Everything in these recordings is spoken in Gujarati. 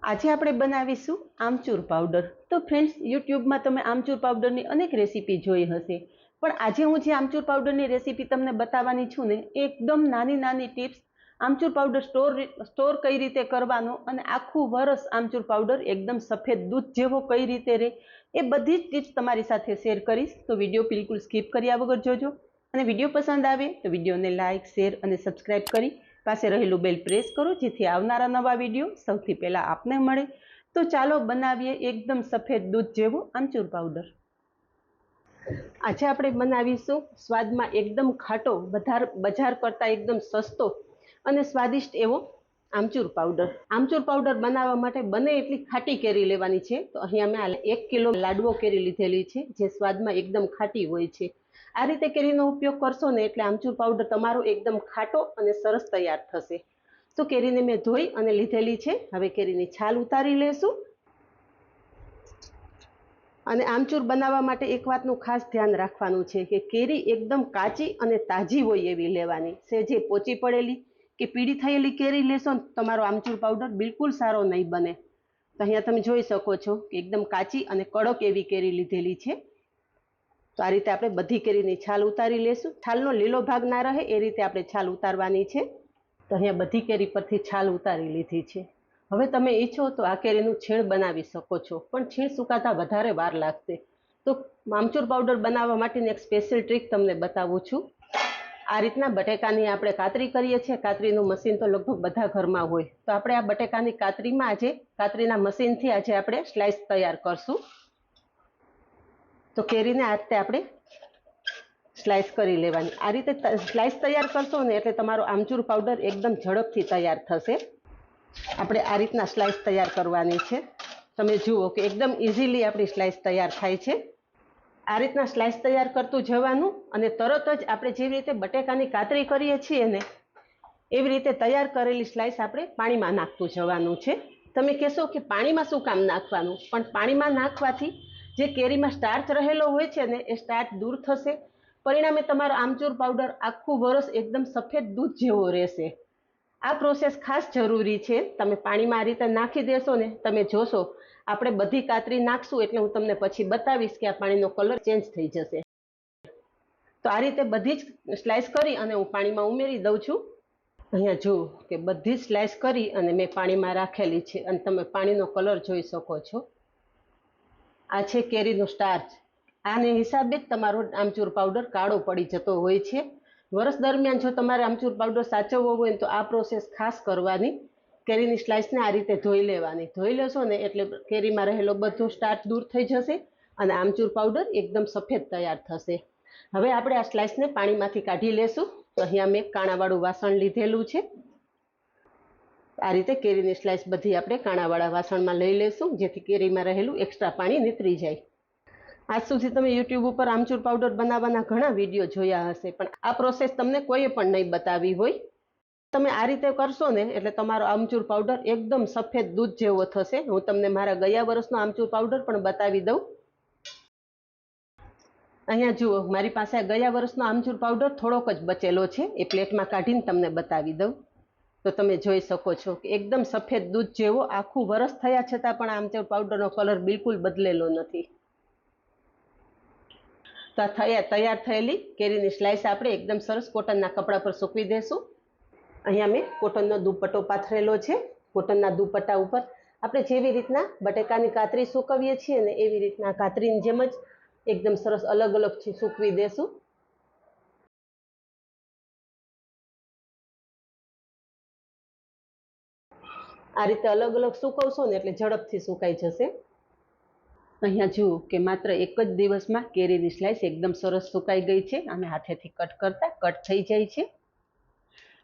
આજે આપણે બનાવીશું આમચૂર પાવડર। તો ફ્રેન્ડ્સ, યુટ્યુબમાં તમે આમચૂર પાવડરની અનેક રેસીપી જોઈ હશે, પણ આજે હું જે આમચૂર પાવડરની રેસીપી તમને બતાવવાની છું ને, એકદમ નાની નાની ટિપ્સ, આમચૂર પાવડર સ્ટોર કઈ રીતે કરવાનો અને આખું વરસ આમચૂર પાવડર એકદમ સફેદ દૂધ જેવો કઈ રીતે રહે, એ બધી જ ટિપ્સ તમારી સાથે શેર કરીશ। તો વિડીયો બિલકુલ સ્કીપ કર્યા વગર જોજો, અને વિડીયો પસંદ આવે તો વિડીયોને લાઇક, શેર અને સબસ્ક્રાઇબ કરી પાસે રહેલું બેલ પ્રેસ કરો, જેથી આવનારા નવા વિડીયો સૌથી પહેલા આપને મળે। તો ચાલો બનાવીએ એકદમ સફેદ દૂધ જેવો આમચૂર પાવડર। આજે આપણે બનાવીશું સ્વાદમાં એકદમ ખાટો, બજાર કરતાં એકદમ સસ્તો અને સ્વાદિષ્ટ એવો આમચૂર પાવડર। આમચૂર પાવડર બનાવવા માટે બને એટલી ખાટી કેરી લેવાની છે। તો અહીંયા મેં 1 કિલો લાડવો કેરી લીધેલી છે, જે સ્વાદમાં એકદમ ખાટી હોય છે। આ રીતે કેરીનો ઉપયોગ કરશો ને એટલે આમચૂર પાવડર તમારો એકદમ ખાટો અને સરસ તૈયાર થશે। તો કેરીને મેં ધોઈ અને લીધેલી છે। હવે કેરીની છાલ ઉતારી લેશું। અને આમચૂર બનાવવા માટે એક વાતનું ખાસ ધ્યાન રાખવાનું છે કે કેરી એકદમ કાચી અને તાજી હોય એવી લેવાની છે। જે પોચી પડેલી કે પીળી થયેલી કેરી લેશો ને તમારો આમચૂર પાવડર બિલકુલ સારો નહીં બને। તો અહીંયા તમે જોઈ શકો છો કે એકદમ કાચી અને કડક એવી કેરી લીધેલી છે। તો આ રીતે આપણે બધી કેરીની છાલ ઉતારી લેશું। છાલનો લીલો ભાગ ના રહે એ રીતે આપણે છાલ ઉતારવાની છે। તો અહીંયા બધી કેરી પરથી છાલ ઉતારી લીધી છે। હવે તમે ઈચ્છો તો આ કેરીનું છીણ બનાવી શકો છો, પણ છીણ સુકાતા વધારે વાર લાગશે। તો આમચૂર પાવડર બનાવવા માટેની એક સ્પેશિયલ ટ્રીક તમને બતાવું છું। આ રીતના બટેકાની આપણે કાતરી કરીએ છીએ। કાતરીનું મશીન તો લગભગ બધા ઘરમાં હોય, તો આપણે આ બટેકાની કાતરીમાં આજે કાતરીના મશીનથી આજે આપણે સ્લાઇસ તૈયાર કરશું। તો કેરીને આ રીતે આપણે સ્લાઇસ કરી લેવાની। આ રીતે સ્લાઇસ તૈયાર કરશો ને એટલે તમારો આમચૂર પાવડર એકદમ ઝડપથી તૈયાર થશે। આપણે આ રીતના સ્લાઇસ તૈયાર કરવાની છે। તમે જુઓ કે એકદમ ઇઝીલી આપણી સ્લાઇસ તૈયાર થાય છે। આ રીતના સ્લાઇસ તૈયાર કરતું જવાનું, અને તરત જ આપણે જેવી રીતે બટેકાની કાતરી કરીએ છીએ ને એવી રીતે તૈયાર કરેલી સ્લાઇસ આપણે પાણીમાં નાખતું જવાનું છે। તમે કહેશો કે પાણીમાં શું કામ નાખવાનું, પણ પાણીમાં નાખવાથી જે કેરીમાં સ્ટાર્ચ રહેલો હોય છે ને એ સ્ટાર્ચ દૂર થશે। પરિણામે તમારો આમચૂર પાવડર આખું વરસ એકદમ સફેદ દૂધ જેવો રહેશે। આ પ્રોસેસ ખાસ જરૂરી છે। તમે પાણીમાં આ રીતે નાખી દેશો ને, તમે જોશો આપણે બધી કાતરી નાખશું એટલે હું તમને પછી બતાવીશ કે આ પાણીનો કલર ચેન્જ થઈ જશે। તો આ રીતે બધી જ સ્લાઇસ કરી અને હું પાણીમાં ઉમેરી દઉં છું। અહીંયા જુઓ કે બધી જ સ્લાઇસ કરી અને મેં પાણીમાં રાખેલી છે, અને તમે પાણીનો કલર જોઈ શકો છો। આ છે કેરીનું સ્ટાર્ચ। આને હિસાબે જ તમારો આમચૂર પાવડર કાળો પડી જતો હોય છે। વર્ષ દરમિયાન જો તમારે આમચૂર પાવડર સાચવવો હોય ને તો આ પ્રોસેસ ખાસ કરવાની। કેરીની સ્લાઇસને આ રીતે ધોઈ લેવાની। ધોઈ લેશો ને એટલે કેરીમાં રહેલો બધો સ્ટાર્ચ દૂર થઈ જશે અને આમચૂર પાવડર એકદમ સફેદ તૈયાર થશે। હવે આપણે આ સ્લાઇસને પાણીમાંથી કાઢી લેશું। તો અહીંયા મેં કાણાવાળું વાસણ લીધેલું છે। આ રીતે કેરીની સ્લાઇસ બધી આપણે કાણાવાળા વાસણમાં લઈ લેશું, જેથી કેરીમાં રહેલું એક્સ્ટ્રા પાણી નીતરી જાય। આજ સુધી તમે યુટ્યુબ ઉપર આમચૂર પાવડર બનાવવાના ઘણા વિડીયો જોયા હશે, પણ આ પ્રોસેસ તમને કોઈએ પણ નહીં બતાવી હોય। તમે આ રીતે કરશો ને એટલે તમારો આમચૂર પાવડર એકદમ સફેદ દૂધ જેવો થશે। હું તમને મારા ગયા વર્ષનો આમચૂર પાવડર પણ બતાવી દઉં। અહીંયા જુઓ, મારી પાસે ગયા વર્ષનો આમચૂર પાવડર થોડોક જ બચેલો છે, એ પ્લેટમાં કાઢીને તમને બતાવી દઉં। તો તમે જોઈ શકો છો કે એકદમ સફેદ દૂધ જેવો આખું વરસ થયા છતાં પણ આમચૂર પાવડરનો કલર બિલકુલ બદલેલો નથી। તો આ તૈયાર થયેલી કેરીની સ્લાઇસ આપણે એકદમ સરસ કોટનના કપડા પર સૂકવી દેશું। અહીંયા મેં કોટનનો દુપટ્ટો પાથરેલો છે। કોટનના દુપટ્ટા ઉપર આપણે જેવી રીતના બટેકાની કાતરી સૂકવીએ છીએ ને એવી રીતના કાતરીની જેમ જ એકદમ સરસ અલગ અલગથી સૂકવી દેશું। આ રીતે અલગ અલગ સૂકવશો ને એટલે ઝડપથી સુકાઈ જશે। અહીંયા જુઓ કે માત્ર એક જ દિવસમાં કેરીની સ્લાઇસ એકદમ સરસ સુકાઈ ગઈ છે, અને હાથેથી કટ કરતા કટ થઈ જાય છે।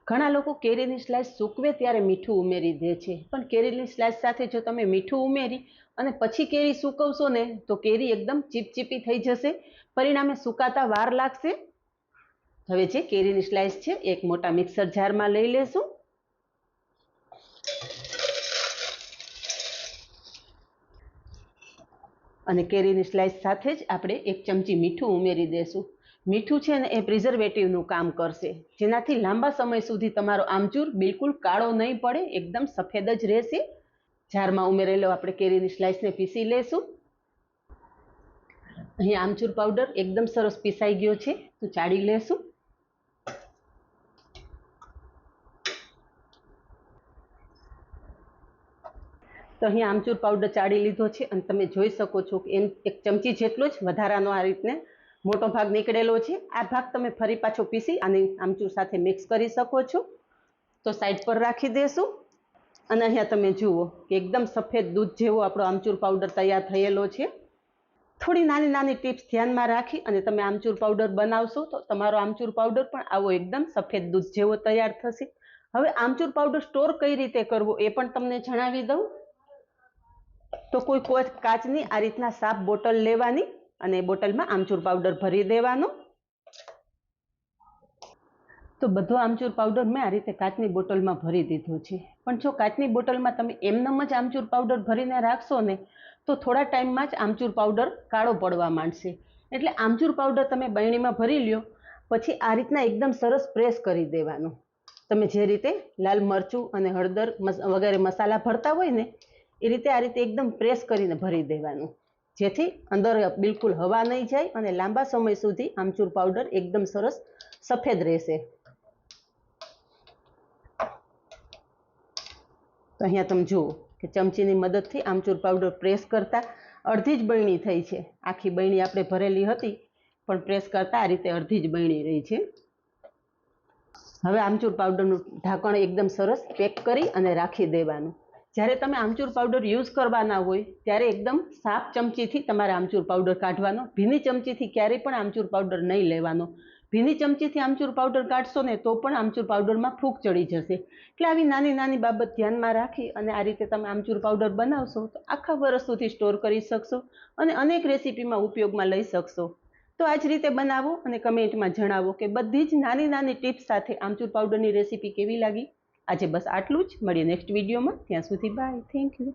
ઘણા લોકો કેરીની સ્લાઇસ સૂકવે ત્યારે મીઠું ઉમેરી દે છે, પણ કેરીની સ્લાઇસ સાથે જો તમે મીઠું ઉમેરી અને પછી કેરી સૂકવશો ને તો કેરી એકદમ ચીપચીપી થઈ જશે, પરિણામે સુકાતા વાર લાગશે। હવે જે કેરીની સ્લાઇસ છે એક મોટા મિક્સર જારમાં લઈ લેશું। અને કેરીની સ્લાઇસ સાથે જ આપણે 1 ચમચી મીઠું ઉમેરી દેશું। મીઠું છે ને એ પ્રિઝર્વેટિવનું કામ કરશે, જેનાથી લાંબા સમય સુધી તમારો આમચૂર બિલકુલ કાળો નહીં પડે, એકદમ સફેદ જ રહેશે। જારમાં ઉમેરેલો આપણે કેરીની સ્લાઇસને પીસી લેશું. અહીં આમચૂર પાવડર એકદમ સરસ પીસાઈ ગયો છે, તો ચાળી લેશું. તો અહીં આમચૂર પાવડર ચાળી લીધો છે અને તમે જોઈ શકો છો કે એમ 1 ચમચી જેટલો જ વધારાનો આ રીતને મોટો ભાગ નીકળેલો છે. આ ભાગ તમે ફરી પાછો પીસી અને આમચૂર સાથે મિક્સ કરી શકો છો. તો સાઈડ પર રાખી દેશું. અને અહીંયા તમે જુઓ કે એકદમ સફેદ દૂધ જેવો આપણો આમચૂર પાવડર તૈયાર થયેલો છે. થોડી નાની નાની ટિપ્સ ધ્યાનમાં રાખી અને તમે આમચૂર પાવડર બનાવશો તો તમારો આમચૂર પાવડર પણ આવો એકદમ સફેદ દૂધ જેવો તૈયાર થશે. હવે આમચૂર પાવડર સ્ટોર કઈ રીતે કરવો એ પણ તમને જણાવી દઉં. તો કોઈ કાચની આ રીતના સાફ બોટલ લેવાની અને બોટલમાં આમચૂર પાવડર ભરી દેવાનો. તો બધો આમચૂર પાવડર મેં આ રીતે કાચની બોટલમાં ભરી દીધો છે. પણ જો કાચની બોટલમાં તમે એમનેમ જ આમચૂર પાવડર ભરીને રાખશો ને તો થોડા ટાઈમમાં જ આમચૂર પાવડર કાળો પડવા માંડશે. એટલે આમચૂર પાવડર તમે બરણીમાં ભરી લ્યો, પછી આ રીતના એકદમ સરસ પ્રેસ કરી દેવાનું. તમે જે રીતે લાલ મરચું અને હળદર વગેરે મસાલા ભરતા હોય ને એ રીતે આ રીતે એકદમ પ્રેસ કરીને ભરી દેવાનું, જેથી અંદર બિલકુલ હવા નહીં જાય અને લાંબા સમય સુધી આમચૂર પાવડર એકદમ સરસ સફેદ રહેશે. તો અહીંયા તમે જુઓ કે ચમચીની મદદથી આમચૂર પાવડર પ્રેસ કરતા અડધી જ બરણી થઈ છે. આખી બરણી આપણે ભરેલી હતી પણ પ્રેસ કરતા આ રીતે અડધી જ બરણી રહી છે. હવે આમચૂર પાવડરનું ઢાંકણ એકદમ સરસ પેક કરી અને રાખી દેવાનું. જ્યારે તમે આમચૂર પાવડર યુઝ કરવાના હોય ત્યારે એકદમ સાફ ચમચીથી તમારે આમચૂર પાવડર કાઢવાનો. ભીની ચમચીથી ક્યારેય પણ આમચૂર પાવડર નહીં લેવાનો. ભીની ચમચીથી આમચૂર પાવડર કાઢશો ને તો પણ આમચૂર પાવડરમાં ફૂગ ચડી જશે. એટલે આવી નાની નાની બાબત ધ્યાનમાં રાખી અને આ રીતે તમે આમચૂર પાવડર બનાવશો તો આખા વર્ષ સુધી સ્ટોર કરી શકશો અને અનેક રેસીપીમાં ઉપયોગમાં લઈ શકશો. તો આ જ રીતે બનાવો અને કમેન્ટમાં જણાવો કે બધી જ નાની નાની ટિપ્સ સાથે આમચૂર પાવડરની રેસીપી કેવી લાગી. આજે બસ આટલું જ. મળીએ નેક્સ્ટ વિડીયોમાં. ત્યાં સુધી બાય. Thank you.